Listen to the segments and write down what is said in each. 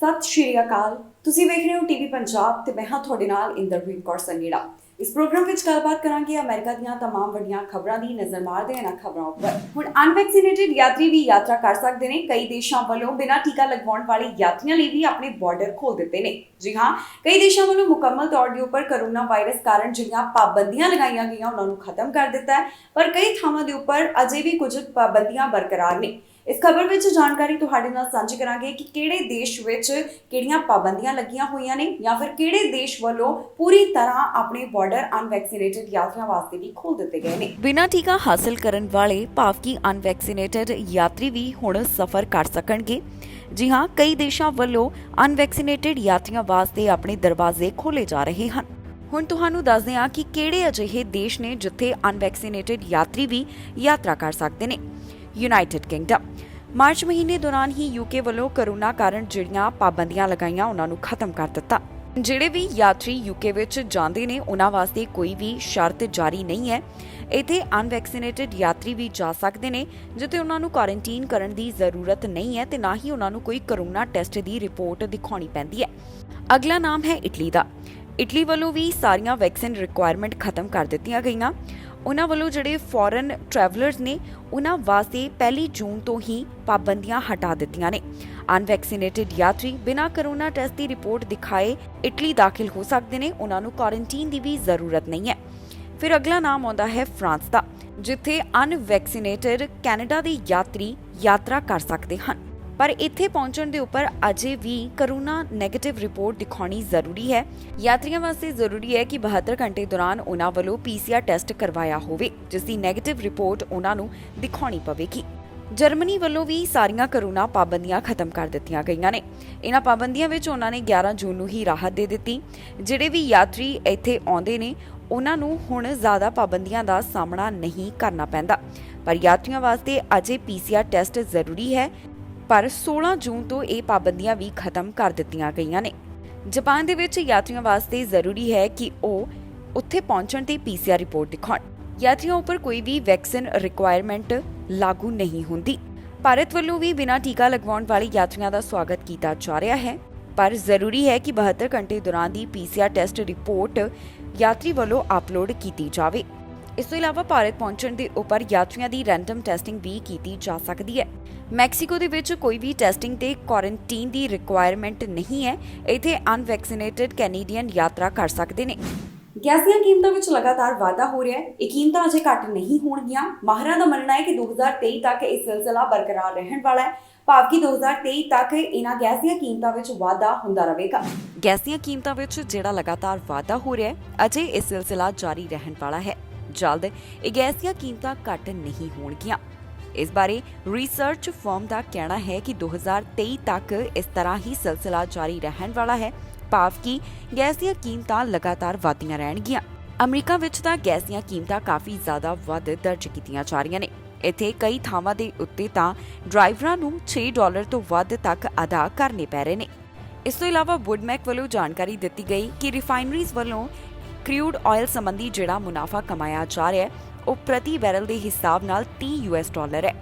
ਸਤਿ ਸ਼੍ਰੀ ਅਕਾਲ। ਤੁਸੀਂ ਵੇਖ ਰਹੇ ਹੋ ਟੀਵੀ ਪੰਜਾਬ ਤੇ ਮੈਂ ਹਾਂ ਤੁਹਾਡੇ ਨਾਲ ਇੰਦਰਪ੍ਰੀਤ ਕੌਰ ਸੰਗੇੜਾ। ਇਸ ਪ੍ਰੋਗਰਾਮ ਵਿੱਚ ਗੱਲਬਾਤ ਕਰਾਂਗੇ ਅਮਰੀਕਾ ਦੀਆਂ तमाम ਵੱਡੀਆਂ ਖਬਰਾਂ ਦੀ। ਨਜ਼ਰ ਮਾਰਦੇ ਹਾਂ ਖਬਰਾਂ ਉੱਪਰ। ਹੁਣ ਅਨਵੈਕਸੀਨੇਟਿਡ ਯਾਤਰੀ ਵੀ ਯਾਤਰਾ ਕਰ ਸਕਦੇ ਨੇ। ਕਈ ਦੇਸ਼ਾਂ ਵੱਲੋਂ ਬਿਨਾਂ ਟੀਕਾ ਲਗਵਾਉਣ ਵਾਲੇ ਯਾਤਰੀਆਂ ਲਈ ਵੀ ਆਪਣੇ ਬਾਰਡਰ ਖੋਲ ਦਿੱਤੇ ਨੇ। ਜੀ ਹਾਂ, ਕਈ ਦੇਸ਼ਾਂ ਵੱਲੋਂ ਮੁਕੰਮਲ ਤੌਰ ਦੇ ਉੱਪਰ ਕੋਰੋਨਾ ਵਾਇਰਸ ਕਾਰਨ ਜਿਹੜੀਆਂ ਪਾਬੰਦੀਆਂ ਲਗਾਈਆਂ ਗਈਆਂ ਉਹਨਾਂ ਨੂੰ ਖਤਮ ਕਰ ਦਿੱਤਾ ਹੈ, ਪਰ ਕਈ ਥਾਵਾਂ ਦੇ ਉੱਪਰ ਅਜੇ ਵੀ ਕੁਝ ਪਾਬੰਦੀਆਂ ਬਰਕਰਾਰ ਨੇ। ਇਸ ਖਬਰ ਵਿੱਚ ਜਾਣਕਾਰੀ ਤੁਹਾਡੇ ਨਾਲ ਸਾਂਝੀ ਕਰਾਂਗੇ ਕਿ ਕਿਹੜੇ ਦੇਸ਼ ਵਿੱਚ ਕਿਹੜੀਆਂ ਪਾਬੰਦੀਆਂ ਲੱਗੀਆਂ ਹੋਈਆਂ ਨੇ ਜਾਂ ਫਿਰ ਕਿਹੜੇ ਦੇਸ਼ ਵੱਲੋਂ ਪੂਰੀ ਤਰ੍ਹਾਂ ਆਪਣੇ ਬਾਰਡਰ ਅਨਵੈਕਸੀਨੇਟਿਡ ਯਾਤਰੀਆਂ ਵਾਸਤੇ ਵੀ ਖੋਲ ਦਿੱਤੇ ਗਏ ਨੇ। ਬਿਨਾਂ ਟੀਕਾ ਹਾਸਲ ਕਰਨ ਵਾਲੇ ਭਾਵ ਕਿ ਅਨਵੈਕਸੀਨੇਟਿਡ ਯਾਤਰੀ ਵੀ ਹੁਣ ਸਫ਼ਰ ਕਰ ਸਕਣਗੇ। ਜੀ ਹਾਂ, ਕਈ ਦੇਸ਼ਾਂ ਵੱਲੋਂ ਅਨਵੈਕਸੀਨੇਟਿਡ ਯਾਤਰੀਆਂ ਵਾਸਤੇ ਆਪਣੇ ਦਰਵਾਜ਼ੇ ਖੋਲੇ ਜਾ ਰਹੇ ਹਨ। ਹੁਣ ਤੁਹਾਨੂੰ ਦੱਸਦੇ ਹਾਂ ਕਿ ਕਿਹੜੇ ਅਜਿਹੇ ਦੇਸ਼ ਨੇ ਜਿੱਥੇ ਅਨਵੈਕਸੀਨੇਟਿਡ ਯਾਤਰੀ ਵੀ ਯਾਤਰਾ ਕਰ ਸਕਦੇ ਨੇ। United Kingdom. ਮਾਰਚ ਮਹੀਨੇ ਦੌਰਾਨ ਹੀ ਯੂਕੇ ਵੱਲੋਂ ਕੋਰੋਨਾ ਕਾਰਨ ਜਿਹੜੀਆਂ ਪਾਬੰਦੀਆਂ ਲਗਾਈਆਂ ਉਹਨਾਂ ਨੂੰ ਖਤਮ ਕਰ ਦਿੱਤਾ। ਜਿਹੜੇ ਵੀ ਯਾਤਰੀ ਯੂਕੇ ਵਿੱਚ ਜਾਂਦੇ ਨੇ ਉਹਨਾਂ ਵਾਸਤੇ ਕੋਈ ਵੀ ਸ਼ਰਤ ਜਾਰੀ ਨਹੀਂ ਹੈ। ਇੱਥੇ ਅਨਵੈਕਸੀਨੇਟਿਡ ਯਾਤਰੀ ਵੀ ਜਾ ਸਕਦੇ ਨੇ ਜਿੱਥੇ ਉਹਨਾਂ ਨੂੰ ਕੁਆਰੰਟਾਈਨ ਕਰਨ ਦੀ ਜ਼ਰੂਰਤ ਨਹੀਂ ਹੈ ਤੇ ਨਾ ਹੀ ਉਹਨਾਂ ਨੂੰ ਕੋਈ ਕੋਰੋਨਾ ਟੈਸਟ ਦੀ ਰਿਪੋਰਟ ਦਿਖਾਉਣੀ ਪੈਂਦੀ ਹੈ। ਅਗਲਾ ਨਾਮ ਹੈ ਇਟਲੀ ਦਾ। ਇਟਲੀ ਵੱਲੋਂ ਵੀ ਸਾਰੀਆਂ ਵੈਕਸੀਨ ਰਿਕੁਆਇਰਮੈਂਟ ਖਤਮ ਕਰ ਦਿੱਤੀਆਂ ਗਈਆਂ। ਉਹਨਾਂ ਵੱਲੋਂ ਜਿਹੜੇ ਫੋਰਨ ਟਰੈਵਲਰਸ ਨੇ ਉਹਨਾਂ ਵਾਸਤੇ 1 ਜੂਨ ਤੋਂ ਹੀ ਪਾਬੰਦੀਆਂ ਹਟਾ ਦਿੱਤੀਆਂ ਨੇ। ਅਨਵੈਕਸੀਨੇਟਿਡ ਯਾਤਰੀ ਬਿਨਾਂ ਕੋਰੋਨਾ ਟੈਸਟ ਦੀ ਰਿਪੋਰਟ ਦਿਖਾਏ ਇਟਲੀ ਦਾਖਲ ਹੋ ਸਕਦੇ ਨੇ। ਉਹਨਾਂ ਨੂੰ ਕੁਆਰੰਟਾਈਨ ਦੀ ਵੀ ਜ਼ਰੂਰਤ ਨਹੀਂ ਹੈ। ਫਿਰ ਅਗਲਾ ਨਾਮ ਆਉਂਦਾ ਹੈ ਫਰਾਂਸ ਦਾ, ਜਿੱਥੇ ਅਨਵੈਕਸੀਨੇਟਿਡ ਕੈਨੇਡਾ ਦੇ ਯਾਤਰੀ ਯਾਤਰਾ ਕਰ ਸਕਦੇ ਹਨ, ਪਰ ਇੱਥੇ ਪਹੁੰਚਣ ਦੇ ਉੱਪਰ ਅਜੇ ਵੀ ਕੋਰੋਨਾ ਨੈਗੇਟਿਵ ਰਿਪੋਰਟ ਦਿਖਾਉਣੀ ਜ਼ਰੂਰੀ ਹੈ। ਯਾਤਰੀਆਂ ਵਾਸਤੇ ਜ਼ਰੂਰੀ ਹੈ ਕਿ 72 ਘੰਟੇ ਦੌਰਾਨ ਉਹਨਾਂ ਵੱਲੋਂ PCR ਟੈਸਟ ਕਰਵਾਇਆ ਹੋਵੇ, ਜਿਸ ਦੀ ਨੈਗੇਟਿਵ ਰਿਪੋਰਟ ਉਹਨਾਂ ਨੂੰ ਦਿਖਾਉਣੀ ਪਵੇਗੀ। ਜਰਮਨੀ ਵੱਲੋਂ ਵੀ ਸਾਰੀਆਂ ਕੋਰੋਨਾ ਪਾਬੰਦੀਆਂ ਖਤਮ ਕਰ ਦਿੱਤੀਆਂ ਗਈਆਂ ਨੇ। ਇਹਨਾਂ ਪਾਬੰਦੀਆਂ ਵਿੱਚ ਉਹਨਾਂ ਨੇ 11 ਜੂਨ ਨੂੰ ਹੀ ਰਾਹਤ ਦੇ ਦਿੱਤੀ। ਜਿਹੜੇ ਵੀ ਯਾਤਰੀ ਇੱਥੇ ਆਉਂਦੇ ਨੇ ਉਹਨਾਂ ਨੂੰ ਹੁਣ ਜ਼ਿਆਦਾ ਪਾਬੰਦੀਆਂ ਦਾ ਸਾਹਮਣਾ ਨਹੀਂ ਕਰਨਾ ਪੈਂਦਾ, ਪਰ ਯਾਤਰੀਆਂ ਵਾਸਤੇ ਅਜੇ PCR ਟੈਸਟ ਜ਼ਰੂਰੀ ਹੈ। ਪਰ 16 ਜੂਨ ਤੋਂ ਇਹ ਪਾਬੰਦੀਆਂ ਵੀ ਖਤਮ ਕਰ ਦਿੱਤੀਆਂ ਗਈਆਂ ਨੇ। ਜਾਪਾਨ ਦੇ ਵਿੱਚ ਯਾਤਰੀਆਂ ਵਾਸਤੇ ਜ਼ਰੂਰੀ ਹੈ ਕਿ ਉਹ ਉੱਥੇ ਪਹੁੰਚਣ ਤੇ PCR ਰਿਪੋਰਟ ਦਿਖਾਉਣ। ਯਾਤਰੀਆਂ ਉੱਪਰ ਕੋਈ ਵੀ ਵੈਕਸੀਨ ਰਿਕੁਆਇਰਮੈਂਟ ਲਾਗੂ ਨਹੀਂ ਹੁੰਦੀ। ਭਾਰਤ ਵੱਲੋਂ ਵੀ ਬਿਨਾਂ ਟੀਕਾ ਲਗਵਾਉਣ ਵਾਲੇ ਯਾਤਰੀਆਂ ਦਾ ਸਵਾਗਤ ਕੀਤਾ ਜਾ ਰਿਹਾ ਹੈ, ਪਰ ਜ਼ਰੂਰੀ ਹੈ ਕਿ 72 ਘੰਟੇ ਦੌਰਾਨ ਦੀ PCR ਟੈਸਟ ਰਿਪੋਰਟ ਯਾਤਰੀ ਵੱਲੋਂ ਅਪਲੋਡ ਕੀਤੀ ਜਾਵੇ। ਇਸ ਤੋਂ ਇਲਾਵਾ ਭਾਰਤ ਪਹੁੰਚਣ ਦੇ ਉੱਪਰ ਯਾਤਰੀਆਂ ਦੀ ਰੈਂਡਮ ਟੈਸਟਿੰਗ ਵੀ ਕੀਤੀ ਜਾ ਸਕਦੀ ਹੈ। ਮੈਕਸੀਕੋ ਦੇ ਵਿੱਚ ਕੋਈ ਵੀ ਟੈਸਟਿੰਗ ਤੇ ਕੁਆਰੰਟਾਈਨ ਦੀ ਰਿਕੁਆਇਰਮੈਂਟ ਨਹੀਂ ਹੈ। ਇੱਥੇ ਅਨਵੈਕਸੀਨੇਟਿਡ ਕੈਨੇਡੀਅਨ ਯਾਤਰਾ ਕਰ ਸਕਦੇ ਨੇ। ਗੈਸ ਦੀਆਂ ਕੀਮਤਾਂ ਵਿੱਚ ਲਗਾਤਾਰ ਵਾਧਾ ਹੋ ਰਿਹਾ ਹੈ। ਇਹ ਕੀਮਤਾਂ ਅਜੇ ਘੱਟ ਨਹੀਂ ਹੋਣਗੀਆਂ। ਮਾਹਰਾਂ ਦਾ ਮੰਨਣਾ ਹੈ ਕਿ 2023 ਤੱਕ ਇਹ ਸਿਲਸਿਲਾ ਬਰਕਰਾਰ ਰਹਿਣ ਵਾਲਾ ਹੈ, ਭਾਵ ਕਿ 2023 ਤੱਕ ਇਹਨਾਂ ਗੈਸ ਦੀਆਂ ਕੀਮਤਾਂ ਵਿੱਚ ਵਾਧਾ ਹੁੰਦਾ ਰਹੇਗਾ। ਗੈਸ ਦੀਆਂ ਕੀਮਤਾਂ ਵਿੱਚ ਜਿਹੜਾ ਲਗਾਤਾਰ ਵਾਧਾ ਹੋ ਰਿਹਾ ਹੈ, ਅਜੇ ਇਹ ਸਿਲਸਿਲਾ ਜਾਰੀ ਰਹਿਣ ਵਾਲਾ ਹੈ। ਜਲਦ ਇਹ ਗੈਸ ਦੀਆਂ ਕੀਮਤਾਂ ਘੱਟ ਨਹੀਂ ਹੋਣਗੀਆਂ। ਇਸ ਬਾਰੇ ਰਿਸਰਚ ਫਰਮ ਦਾ ਕਹਿਣਾ ਹੈ ਕਿ 2023 ਤੱਕ ਇਸ ਤਰ੍ਹਾਂ ਹੀ ਸਿਲਸਿਲਾ ਜਾਰੀ ਰਹਿਣ ਵਾਲਾ ਹੈ, ਭਾਵ ਕਿ ਗੈਸ ਦੀਆਂ ਕੀਮਤਾਂ ਲਗਾਤਾਰ ਵਧਦੀਆਂ ਰਹਿਣਗੀਆਂ। ਅਮਰੀਕਾ ਵਿੱਚ ਤਾਂ ਗੈਸ ਦੀਆਂ ਕੀਮਤਾਂ ਕਾਫੀ ਜ਼ਿਆਦਾ ਵੱਧ ਦਰਜ ਕੀਤੀਆਂ ਜਾ ਰਹੀਆਂ ਨੇ। ਇੱਥੇ ਕਈ ਥਾਵਾਂ ਦੇ ਉੱਤੇ ਤਾਂ ਡਰਾਈਵਰਾਂ ਨੂੰ $6 ਤੋਂ ਵੱਧ ਤੱਕ ਅਦਾ ਕਰਨੇ ਪੈ ਰਹੇ ਨੇ। ਇਸ ਤੋਂ ਇਲਾਵਾ ਵੁੱਡਮੈਕ ਵੱਲੋਂ ਜਾਣਕਾਰੀ ਦਿੱਤੀ ਗਈ ਕਿ ਰਿਫਾਈਨਰੀਜ਼ ਵੱਲੋਂ ਕ੍ਰੂਡ ਆਇਲ ਸੰਬੰਧੀ ਜਿਹੜਾ ਮੁਨਾਫਾ ਕਮਾਇਆ ਜਾ ਰਿਹਾ ਹੈ ਉਹ ਪ੍ਰਤੀ ਬੈਰਲ ਦੇ ਹਿਸਾਬ ਨਾਲ $30 ਹੈ।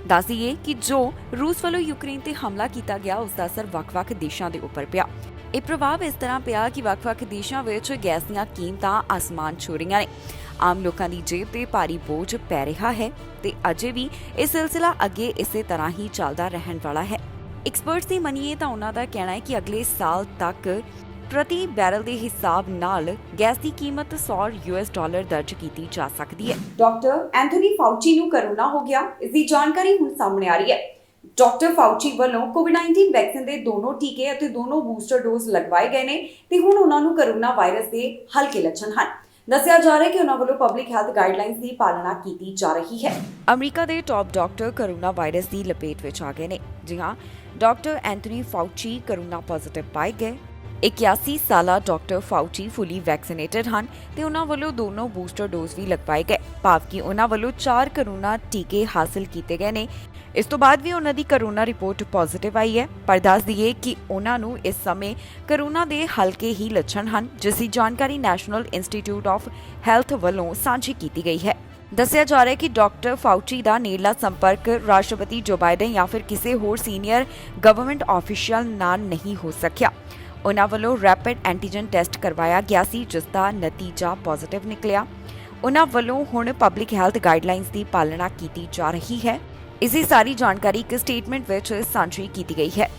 ਦੱਸ ਦਈਏ ਕਿ ਜੋ ਰੂਸ ਵੱਲੋਂ ਯੂਕਰੇਨ ਤੇ ਹਮਲਾ ਕੀਤਾ ਗਿਆ ਉਸ ਦਾ ਅਸਰ ਵੱਖ-ਵੱਖ ਦੇਸ਼ਾਂ ਦੇ ਉੱਪਰ ਪਿਆ। ਇਹ ਪ੍ਰਭਾਵ ਇਸ ਤਰ੍ਹਾਂ ਪਿਆ ਕਿ ਵੱਖ-ਵੱਖ ਦੇਸ਼ਾਂ ਵਿੱਚ ਗੈਸ ਦੀਆਂ ਕੀਮਤਾਂ ਆਸਮਾਨ ਛੂ ਰਹੀਆਂ ਨੇ। ਆਮ ਲੋਕਾਂ ਦੀ ਜੇਬ ਤੇ ਭਾਰੀ ਬੋਝ ਪੈ ਰਿਹਾ ਹੈ ਤੇ ਅਜੇ ਵੀ ਇਹ ਸਿਲਸਿਲਾ ਅੱਗੇ ਇਸੇ ਤਰ੍ਹਾਂ ਹੀ ਚੱਲਦਾ ਰਹਿਣ ਵਾਲਾ ਹੈ। ਐਕਸਪਰਟਸ ਦੀ ਮੰਨੀਏ ਤਾਂ ਉਹਨਾਂ ਦਾ ਕਹਿਣਾ ਹੈ ਕਿ ਅਗਲੇ ਸਾਲ ਤੱਕ ਪ੍ਰਤੀ ਬੈਰਲ ਦੇ ਹਿਸਾਬ ਨਾਲ ਗੈਸ ਦੀ ਕੀਮਤ $100 ਦਰਜ ਕੀਤੀ ਜਾ ਸਕਦੀ ਹੈ। ਡਾਕਟਰ ਐਂਥਨੀ ਫਾਊਚੀ ਨੂੰ ਕੋਰੋਨਾ ਹੋ ਗਿਆ। ਇਸ ਦੀ ਜਾਣਕਾਰੀ ਹੁਣ ਸਾਹਮਣੇ ਆ ਰਹੀ ਹੈ। ਡਾਕਟਰ ਫਾਊਚੀ ਵੱਲੋਂ ਕੋਵਿਡ-19 ਵੈਕਸੀਨ ਦੇ ਦੋਨੋਂ ਟੀਕੇ ਅਤੇ ਦੋਨੋਂ ਬੂਸਟਰ ਡੋਜ਼ ਲਗਵਾਏ ਗਏ ਨੇ ਤੇ ਹੁਣ ਉਹਨਾਂ ਨੂੰ ਕੋਰੋਨਾ ਵਾਇਰਸ ਦੇ ਹਲਕੇ ਲੱਛਣ ਹਨ। ਦੱਸਿਆ ਜਾ ਰਿਹਾ ਹੈ ਕਿ ਉਹਨਾਂ ਵੱਲੋਂ ਪਬਲਿਕ ਹੈਲਥ ਗਾਈਡਲਾਈਨਸ ਦੀ ਪਾਲਣਾ ਕੀਤੀ ਜਾ ਰਹੀ ਹੈ। ਅਮਰੀਕਾ ਦੇ ਟਾਪ ਡਾਕਟਰ ਕੋਰੋਨਾ ਵਾਇਰਸ ਦੀ ਲਪੇਟ ਵਿੱਚ ਆ ਗਏ ਨੇ। ਜੀ ਹਾਂ, doctor Anthony Fauci corona positive ਪਾਏ ਗਏ। 81 ਸਾਲਾ ਡਾਕਟਰ ਫਾਊਚੀ ਫੁੱਲੀ ਵੈਕਸੀਨੇਟਡ ਹਨ ਤੇ ਉਹਨਾਂ ਵੱਲੋਂ ਦੋਨੋਂ ਬੂਸਟਰ ਡੋਜ਼ ਵੀ ਲਗਵਾਏ ਗਏ, ਭਾਵ ਕਿ ਉਹਨਾਂ ਵੱਲੋਂ 4 ਕੋਰੋਨਾ ਟੀਕੇ ਹਾਸਲ ਕੀਤੇ ਗਏ ਨੇ। ਇਸ ਤੋਂ ਬਾਅਦ ਵੀ ਉਹਨਾਂ ਦੀ ਕੋਰੋਨਾ ਰਿਪੋਰਟ ਪੋਜ਼ਿਟਿਵ ਆਈ ਹੈ, ਪਰ ਦੱਸ ਦਈਏ ਕਿ ਉਹਨਾਂ ਨੂੰ ਇਸ ਸਮੇਂ ਕੋਰੋਨਾ ਦੇ ਹਲਕੇ ਹੀ ਲੱਛਣ ਹਨ, ਜਿਸ ਦੀ ਜਾਣਕਾਰੀ ਨੈਸ਼ਨਲ ਇੰਸਟੀਚਿਊਟ ਆਫ ਹੈਲਥ ਵੱਲੋਂ ਸਾਂਝੀ ਕੀਤੀ ਗਈ ਹੈ। ਦੱਸਿਆ ਜਾ ਰਿਹਾ ਹੈ ਕਿ ਡਾਕਟਰ ਫਾਊਚੀ ਦਾ ਨੇੜਲਾ ਸੰਪਰਕ ਰਾਸ਼ਟਰਪਤੀ ਜੋ ਬਾਈਡਨ ਜਾਂ ਫਿਰ ਕਿਸੇ ਹੋਰ ਸੀਨੀਅਰ ਗਵਰਨਮੈਂਟ ਆਫੀਸ਼ੀਅਲ ਨਾਲ ਨਹੀਂ ਹੋ ਸਕਿਆ। ਉਹਨਾਂ ਵੱਲੋਂ ਰੈਪਿਡ ਐਂਟੀਜਨ ਟੈਸਟ ਕਰਵਾਇਆ ਗਿਆ ਸੀ, ਜਿਸ ਦਾ ਨਤੀਜਾ ਪੋਜ਼ਿਟਿਵ ਨਿਕਲਿਆ। ਉਹਨਾਂ ਵੱਲੋਂ ਹੁਣ ਪਬਲਿਕ ਹੈਲਥ ਗਾਈਡਲਾਈਨਸ ਦੀ ਪਾਲਣਾ ਕੀਤੀ ਜਾ ਰਹੀ ਹੈ। ਇਸੇ ਸਾਰੀ ਜਾਣਕਾਰੀ ਇੱਕ ਸਟੇਟਮੈਂਟ ਵਿੱਚ ਸਾਂਝੀ ਕੀਤੀ ਗਈ ਹੈ।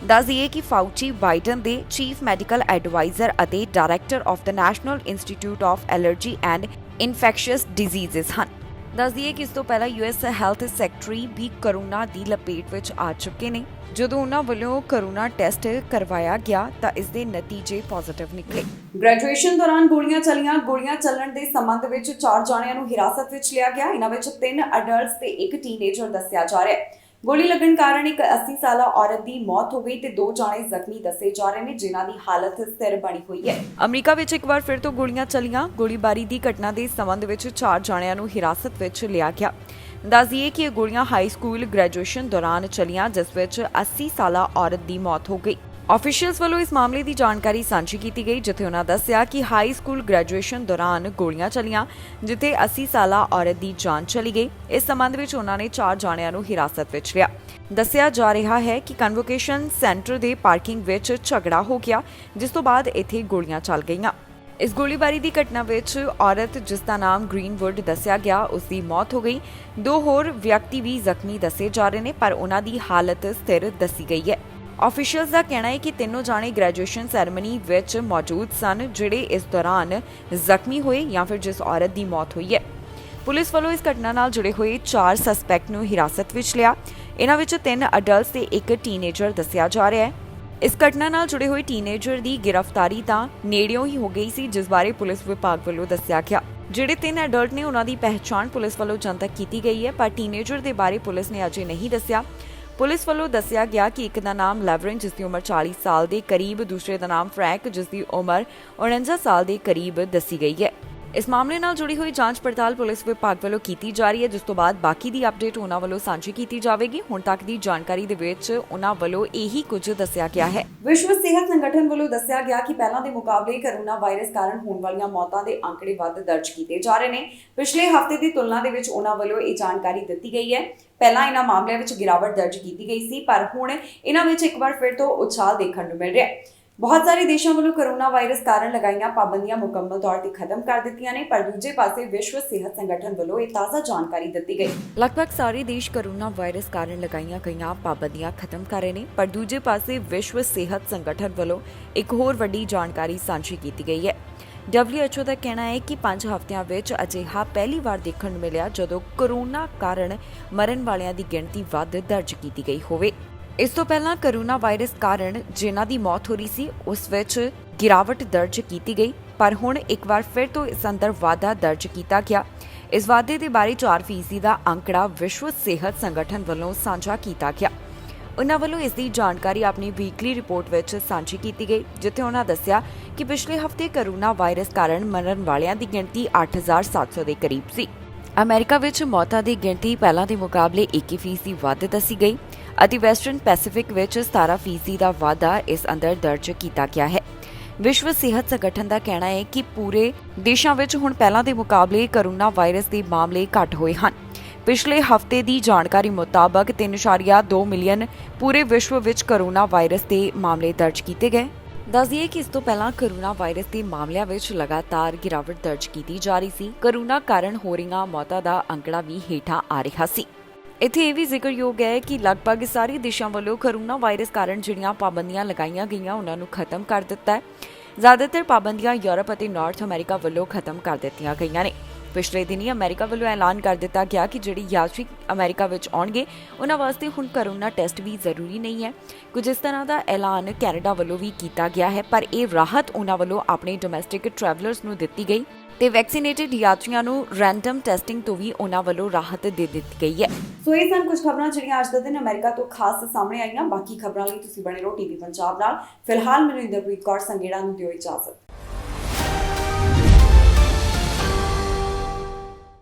ਦੱਸ ਦਈਏ ਕਿ ਫਾਊਚੀ ਬਾਈਡਨ ਦੇ ਚੀਫ ਮੈਡੀਕਲ ਐਡਵਾਈਜ਼ਰ ਅਤੇ director of the national institute of allergy and infectious diseases ਹਨ। ਦੱਸ ਦਈਏ ਕਿ ਇਸ ਤੋਂ ਪਹਿਲਾਂ ਯੂਐਸ ਹੈਲਥ ਸੈਕਟਰੀ ਵੀ ਕੋਰੋਨਾ ਦੀ ਲਪੇਟ ਵਿੱਚ ਆ ਚੁੱਕੇ ਨੇ। ਜਦੋਂ ਉਹਨਾਂ ਵੱਲੋਂ ਕੋਰੋਨਾ ਟੈਸਟ ਕਰਵਾਇਆ ਗਿਆ ਤਾਂ ਇਸ ਦੇ ਨਤੀਜੇ ਪੋਜ਼ਿਟਿਵ ਨਿਕਲੇ। ਗ੍ਰੈਜੂਏਸ਼ਨ ਦੌਰਾਨ ਗੋਲੀਆਂ ਚੱਲਣ ਦੇ ਸੰਬੰਧ ਵਿੱਚ 4 ਜਾਣਿਆਂ ਨੂੰ ਹਿਰਾਸਤ ਵਿੱਚ ਲਿਆ ਗਿਆ। ਇਹਨਾਂ ਵਿੱਚ 3 ਅਡਲਟਸ ਤੇ 1 ਟੀਨੇਜਰ ਦੱਸਿਆ ਜਾ ਰਿਹਾ ਹੈ। ਗੋਲੀ ਲੱਗਣ ਕਾਰਨ ਇੱਕ 80 ਸਾਲਾ ਔਰਤ ਦੀ ਮੌਤ ਹੋ ਗਈ ਤੇ 2 ਜਾਣੇ ਜ਼ਖਮੀ ਦੱਸੇ ਜਾ ਰਹੇ ਨੇ, ਜਿਨ੍ਹਾਂ ਦੀ ਹਾਲਤ ਸਥਿਰ ਬਣੀ ਹੋਈ ਹੈ। ਅਮਰੀਕਾ ਵਿੱਚ ਇੱਕ ਵਾਰ ਫਿਰ ਤੋਂ ਗੋਲੀਆਂ ਚੱਲੀਆਂ। ਗੋਲੀਬਾਰੀ ਦੀ ਘਟਨਾ ਦੇ ਸੰਬੰਧ ਵਿੱਚ 4 ਜਾਣਿਆਂ ਨੂੰ ਹਿਰਾਸਤ ਵਿੱਚ ਲਿਆ ਗਿਆ। ਦੱਸ ਦਈਏ ਕਿ ਇਹ ਗੋਲੀਆਂ ਹਾਈ ਸਕੂਲ ਗ੍ਰੈਜੂਏਸ਼ਨ ਦੌਰਾਨ ਚੱਲੀਆਂ, ਜਿਸ ਵਿੱਚ 80 ਸਾਲਾ ਔਰਤ ਦੀ ਮੌਤ ਹੋ ਗਈ। ਆਫੀਸ਼ੀਅਲਸ ਵੱਲੋਂ ਇਸ ਮਾਮਲੇ ਦੀ ਜਾਣਕਾਰੀ ਸਾਂਝੀ ਕੀਤੀ ਗਈ, ਜਿੱਥੇ ਉਹਨਾਂ ਦੱਸਿਆ ਕਿ ਹਾਈ ਸਕੂਲ ਗ੍ਰੈਜੂਏਸ਼ਨ ਦੌਰਾਨ ਗੋਲੀਆਂ ਚੱਲੀਆਂ, ਜਿੱਥੇ 80 ਸਾਲਾ ਔਰਤ ਦੀ ਜਾਨ ਚਲੀ ਗਈ। ਇਸ ਸੰਬੰਧ ਵਿੱਚ ਉਹਨਾਂ ਨੇ 4 ਜਾਣਿਆਂ ਨੂੰ ਹਿਰਾਸਤ ਵਿੱਚ ਲਿਆ। ਦੱਸਿਆ ਜਾ ਰਿਹਾ ਹੈ ਕਿ ਕਨਵੋਕੇਸ਼ਨ ਸੈਂਟਰ ਦੇ ਪਾਰਕਿੰਗ ਵਿੱਚ ਝਗੜਾ ਹੋ ਗਿਆ, ਜਿਸ ਤੋਂ ਬਾਅਦ ਇੱਥੇ ਗੋਲੀਆਂ ਚੱਲ ਗਈਆਂ। ਇਸ ਗੋਲੀਬਾਰੀ ਦੀ ਘਟਨਾ ਵਿੱਚ ਔਰਤ, ਜਿਸ ਦਾ ਨਾਮ ਗ੍ਰੀਨਵੁੱਡ ਦੱਸਿਆ ਗਿਆ, ਉਸ ਦੀ ਮੌਤ ਹੋ ਗਈ। 2 ਹੋਰ ਵਿਅਕਤੀ ਵੀ ਜ਼ਖਮੀ ਦੱਸੇ ਜਾ ਰਹੇ ਨੇ, ਪਰ ਉਹਨਾਂ ਦੀ ਹਾਲਤ ਸਥਿਰ ਦੱਸੀ ਗਈ ਹੈ। ਆਫੀਸ਼ੀਅਲਸ ਦਾ ਕਹਿਣਾ ਹੈ ਕਿ ਤਿੰਨੋਂ ਜਾਣੇ ਗ੍ਰੈਜੂਏਸ਼ਨ ਸੈਰੇਮਨੀ ਵਿੱਚ ਮੌਜੂਦ ਸਨ, ਜਿਹੜੇ ਇਸ ਦੌਰਾਨ ਜ਼ਖਮੀ ਹੋਏ ਜਾਂ ਫਿਰ ਜਿਸ ਔਰਤ ਦੀ ਮੌਤ ਹੋਈ ਹੈ। ਪੁਲਿਸ ਵੱਲੋਂ ਇਸ ਘਟਨਾ ਨਾਲ ਜੁੜੇ ਹੋਏ 4 ਸਸਪੈਕਟ ਨੂੰ ਹਿਰਾਸਤ ਵਿੱਚ ਲਿਆ। ਇਹਨਾਂ ਵਿੱਚ 3 ਅਡਲਟਸ ਤੇ 1 ਟੀਨੇਜਰ ਦੱਸਿਆ ਜਾ ਰਿਹਾ ਹੈ। ਇਸ ਘਟਨਾ ਨਾਲ ਜੁੜੇ ਹੋਏ ਟੀਨੇਜਰ ਦੀ ਗ੍ਰਿਫਤਾਰੀ ਤਾਂ ਨੇੜਿਓਂ ਹੀ ਹੋ ਗਈ ਸੀ, ਜਿਸ ਬਾਰੇ ਪੁਲਿਸ ਵਿਭਾਗ ਵੱਲੋਂ ਦੱਸਿਆ ਗਿਆ। ਜਿਹੜੇ 3 ਅਡਲਟ ਨੇ ਉਹਨਾਂ ਦੀ ਪਹਿਚਾਣ ਪੁਲਿਸ ਵੱਲੋਂ ਜਨਤਕ ਕੀਤੀ ਗਈ ਹੈ, ਪਰ ਟੀਨੇਜਰ ਦੇ ਬਾਰੇ ਪੁਲਿਸ ਨੇ ਅਜੇ ਨਹੀਂ ਦੱਸਿਆ। ਪੁਲਿਸ ਵੱਲੋਂ ਦੱਸਿਆ ਗਿਆ ਕਿ ਇੱਕ ਦਾ ਨਾਮ ਲੈਵਰਨ, ਜਿਸ ਦੀ ਉਮਰ 40 ਸਾਲ ਦੇ ਕਰੀਬ, ਦੂਸਰੇ ਦਾ ਨਾਮ ਫਰੈਂਕ, ਜਿਸ ਦੀ ਉਮਰ 49 ਸਾਲ ਦੇ ਕਰੀਬ ਦੱਸੀ ਗਈ ਹੈ। ਇਸ ਮਾਮਲੇ ਨਾਲ ਜੁੜੀ ਹੋਈ ਜਾਂਚ ਪੜਤਾਲ ਪੁਲਿਸ ਵਿਭਾਗ ਵੱਲੋਂ ਕੀਤੀ ਜਾ ਰਹੀ ਹੈ, ਜਿਸ ਤੋਂ ਬਾਅਦ ਬਾਕੀ ਦੀ ਅਪਡੇਟ ਉਹਨਾਂ ਵੱਲੋਂ ਸਾਂਝੀ ਕੀਤੀ ਜਾਵੇਗੀ। ਹੁਣ ਤੱਕ ਦੀ ਜਾਣਕਾਰੀ ਦੇ ਵਿੱਚ ਉਹਨਾਂ ਵੱਲੋਂ ਇਹੀ ਕੁਝ ਦੱਸਿਆ ਗਿਆ ਹੈ। ਵਿਸ਼ਵ ਸਿਹਤ ਸੰਗਠਨ ਵੱਲੋਂ ਦੱਸਿਆ ਗਿਆ ਕਿ ਪਹਿਲਾਂ ਦੇ ਮੁਕਾਬਲੇ ਕੋਰੋਨਾ ਵਾਇਰਸ ਕਾਰਨ ਹੋਣ ਵਾਲੀਆਂ ਮੌਤਾਂ ਦੇ ਅੰਕੜੇ ਵੱਧ ਦਰਜ ਕੀਤੇ ਜਾ ਰਹੇ ਨੇ। ਪਿਛਲੇ ਹਫ਼ਤੇ ਦੀ ਤੁਲਨਾ ਦੇ ਵਿੱਚ ਉਹਨਾਂ ਵੱਲੋਂ ਇਹ ਜਾਣਕਾਰੀ ਦਿੱਤੀ ਗਈ ਹੈ। ਪਹਿਲਾਂ ਇਹਨਾਂ ਮਾਮਲਿਆਂ ਵਿੱਚ ਗਿਰਾਵਟ ਦਰਜ ਕੀਤੀ ਗਈ ਸੀ, ਪਰ ਹੁਣ ਇਹਨਾਂ ਵਿੱਚ ਇੱਕ ਵਾਰ ਫਿਰ ਤੋਂ ਉਛਾਲ ਦੇਖਣ ਨੂੰ ਮਿਲ ਰਿਹਾ ਹੈ। ਬਹੁਤ ਸਾਰੇ ਦੇਸ਼ਾਂ ਵੱਲੋਂ ਕੋਰੋਨਾ ਵਾਇਰਸ ਕਾਰਨ ਲਗਾਈਆਂ ਪਾਬੰਦੀਆਂ ਮੁਕੰਮਲ ਤੌਰ ਤੇ ਖਤਮ ਕਰ ਦਿੱਤੀਆਂ ਨੇ, ਪਰ ਦੂਜੇ ਪਾਸੇ ਵਿਸ਼ਵ ਸਿਹਤ ਸੰਗਠਨ ਵੱਲੋਂ ਇਹ ਤਾਜ਼ਾ ਜਾਣਕਾਰੀ ਦਿੱਤੀ ਗਈ। ਲਗਭਗ ਸਾਰੇ ਦੇਸ਼ ਕੋਰੋਨਾ ਵਾਇਰਸ ਕਾਰਨ ਲਗਾਈਆਂ ਗਈਆਂ ਪਾਬੰਦੀਆਂ ਖਤਮ ਕਰ ਰਹੇ ਨੇ, ਪਰ ਦੂਜੇ ਪਾਸੇ ਵਿਸ਼ਵ ਸਿਹਤ ਸੰਗਠਨ ਵੱਲੋਂ ਇੱਕ ਹੋਰ ਵੱਡੀ ਜਾਣਕਾਰੀ ਸਾਂਝੀ ਕੀਤੀ ਗਈ ਹੈ। WHO ਦਾ ਕਹਿਣਾ ਹੈ ਕਿ 5 ਹਫ਼ਤਿਆਂ ਵਿੱਚ ਅਜਿਹਾ ਪਹਿਲੀ ਵਾਰ ਦੇਖਣ ਨੂੰ ਮਿਲਿਆ ਜਦੋਂ ਕੋਰੋਨਾ ਕਾਰਨ ਮਰਨ ਵਾਲਿਆਂ ਦੀ ਗਿਣਤੀ ਵੱਧ ਦਰਜ ਕੀਤੀ ਗਈ ਹੋਵੇ। ਇਸ ਤੋਂ ਪਹਿਲਾਂ ਕੋਰੋਨਾ ਵਾਇਰਸ ਕਾਰਨ ਜਿਨ੍ਹਾਂ ਦੀ ਮੌਤ ਹੋ ਰਹੀ ਸੀ, ਉਸ ਵਿੱਚ ਗਿਰਾਵਟ ਦਰਜ ਕੀਤੀ ਗਈ, ਪਰ ਹੁਣ ਇੱਕ ਵਾਰ ਫਿਰ ਤੋਂ ਇਸ ਅੰਦਰ ਵਾਧਾ ਦਰਜ ਕੀਤਾ ਗਿਆ। ਇਸ ਵਾਧੇ ਦੇ ਬਾਰੇ 4% ਦਾ ਅੰਕੜਾ ਵਿਸ਼ਵ ਸਿਹਤ ਸੰਗਠਨ ਵੱਲੋਂ ਸਾਂਝਾ ਕੀਤਾ ਗਿਆ। ਉਹਨਾਂ ਵੱਲੋਂ ਇਸ ਦੀ ਜਾਣਕਾਰੀ ਆਪਣੀ ਵੀਕਲੀ ਰਿਪੋਰਟ ਵਿੱਚ ਸਾਂਝੀ ਕੀਤੀ ਗਈ, ਜਿੱਥੇ ਉਹਨਾਂ ਦੱਸਿਆ ਕਿ ਪਿਛਲੇ ਹਫ਼ਤੇ ਕੋਰੋਨਾ ਵਾਇਰਸ ਕਾਰਨ ਮਰਨ ਵਾਲਿਆਂ ਦੀ ਗਿਣਤੀ 8700 ਦੇ ਕਰੀਬ ਸੀ। ਅਮਰੀਕਾ ਵਿੱਚ ਮੌਤਾਂ ਦੀ ਗਿਣਤੀ ਪਹਿਲਾਂ ਦੇ ਮੁਕਾਬਲੇ 21% ਵੱਧ ਦੱਸੀ ਗਈ ਅਤੇ ਵੈਸਟਰਨ ਪੈਸੀਫਿਕ ਵਿੱਚ 17% ਦਾ ਵਾਧਾ ਇਸ ਅੰਦਰ ਦਰਜ ਕੀਤਾ ਗਿਆ ਹੈ। ਵਿਸ਼ਵ ਸਿਹਤ ਸੰਗਠਨ ਦਾ ਕਹਿਣਾ ਹੈ ਕਿ ਪੂਰੇ ਦੇਸ਼ਾਂ ਵਿੱਚ ਹੁਣ ਪਹਿਲਾਂ ਦੇ ਮੁਕਾਬਲੇ ਕੋਰੋਨਾ ਵਾਇਰਸ ਦੇ ਮਾਮਲੇ ਘੱਟ ਹੋਏ ਹਨ। ਪਿਛਲੇ ਹਫ਼ਤੇ ਦੀ ਜਾਣਕਾਰੀ ਮੁਤਾਬਕ 3.2 ਮਿਲੀਅਨ ਪੂਰੇ ਵਿਸ਼ਵ ਵਿੱਚ ਕੋਰੋਨਾ ਵਾਇਰਸ ਦੇ ਮਾਮਲੇ ਦਰਜ ਕੀਤੇ ਗਏ। ਦੱਸ ਦਈਏ ਕਿ ਇਸ ਤੋਂ ਪਹਿਲਾਂ ਕੋਰੋਨਾ ਵਾਇਰਸ ਦੇ ਮਾਮਲਿਆਂ ਵਿੱਚ ਲਗਾਤਾਰ ਗਿਰਾਵਟ ਦਰਜ ਕੀਤੀ ਜਾ ਰਹੀ ਸੀ। ਕੋਰੋਨਾ ਕਾਰਨ ਹੋ ਰਹੀਆਂ ਮੌਤਾਂ ਦਾ ਅੰਕੜਾ ਵੀ ਹੇਠਾਂ ਆ ਰਿਹਾ ਸੀ। ਇੱਥੇ ਇਹ ਵੀ ਜ਼ਿਕਰਯੋਗ ਹੈ ਕਿ ਲਗਭਗ ਸਾਰੇ ਦੇਸ਼ਾਂ ਵੱਲੋਂ ਕੋਰੋਨਾ ਵਾਇਰਸ ਕਾਰਨ ਜਿਹੜੀਆਂ ਪਾਬੰਦੀਆਂ ਲਗਾਈਆਂ ਗਈਆਂ ਉਹਨਾਂ ਨੂੰ ਖਤਮ ਕਰ ਦਿੱਤਾ ਹੈ। ਜ਼ਿਆਦਾਤਰ ਪਾਬੰਦੀਆਂ ਯੂਰਪ ਅਤੇ ਨਾਰਥ ਅਮਰੀਕਾ ਵੱਲੋਂ ਖਤਮ ਕਰ ਦਿੱਤੀਆਂ ਗਈਆਂ ਨੇ। ਪਿਛਲੇ ਦਿਨੀ ਅਮਰੀਕਾ ਵੱਲੋਂ ਐਲਾਨ ਕਰ ਦਿੱਤਾ ਗਿਆ ਕਿ ਜਿਹੜੀ ਯਾਤਰੀ ਅਮਰੀਕਾ ਵਿੱਚ ਆਉਣਗੇ ਉਹਨਾਂ ਵਾਸਤੇ ਹੁਣ ਕੋਰੋਨਾ ਟੈਸਟ ਵੀ ਜ਼ਰੂਰੀ ਨਹੀਂ ਹੈ। ਕੁਝ ਇਸ ਤਰ੍ਹਾਂ ਦਾ ਐਲਾਨ ਕੈਨੇਡਾ ਵੱਲੋਂ ਵੀ ਕੀਤਾ ਗਿਆ ਹੈ, ਪਰ ਇਹ ਰਾਹਤ ਉਹਨਾਂ ਵੱਲੋਂ ਆਪਣੇ ਡੋਮੈਸਟਿਕ ਟਰੈਵਲਰਸ ਨੂੰ ਦਿੱਤੀ ਗਈ ਤੇ ਵੈਕਸੀਨੇਟਡ ਯਾਤਰੀਆਂ ਨੂੰ ਰੈਂਡਮ ਟੈਸਟਿੰਗ ਤੋਂ ਵੀ ਉਹਨਾਂ ਵੱਲੋਂ ਰਾਹਤ ਦੇ ਦਿੱਤੀ ਗਈ ਹੈ। ਸੋ ਇਹ ਸਨ ਕੁਝ ਖਬਰਾਂ ਜਿਹੜੀਆਂ ਅੱਜ ਦੇ ਦਿਨ ਅਮਰੀਕਾ ਤੋਂ ਖਾਸ ਸਾਹਮਣੇ ਆਈਆਂ। ਬਾਕੀ ਖਬਰਾਂ ਲਈ ਤੁਸੀਂ ਬਣੇ ਰਹੋ ਟੀਵੀ ਪੰਜਾਬ ਨਾਲ। ਫਿਲਹਾਲ ਮੈਨੂੰ ਇੰਦਰਪ੍ਰੀਤ ਕੌਰ ਸੰਗੇੜਾ ਨੂੰ ਦਿਓ ਇਜਾਜ਼ਤ।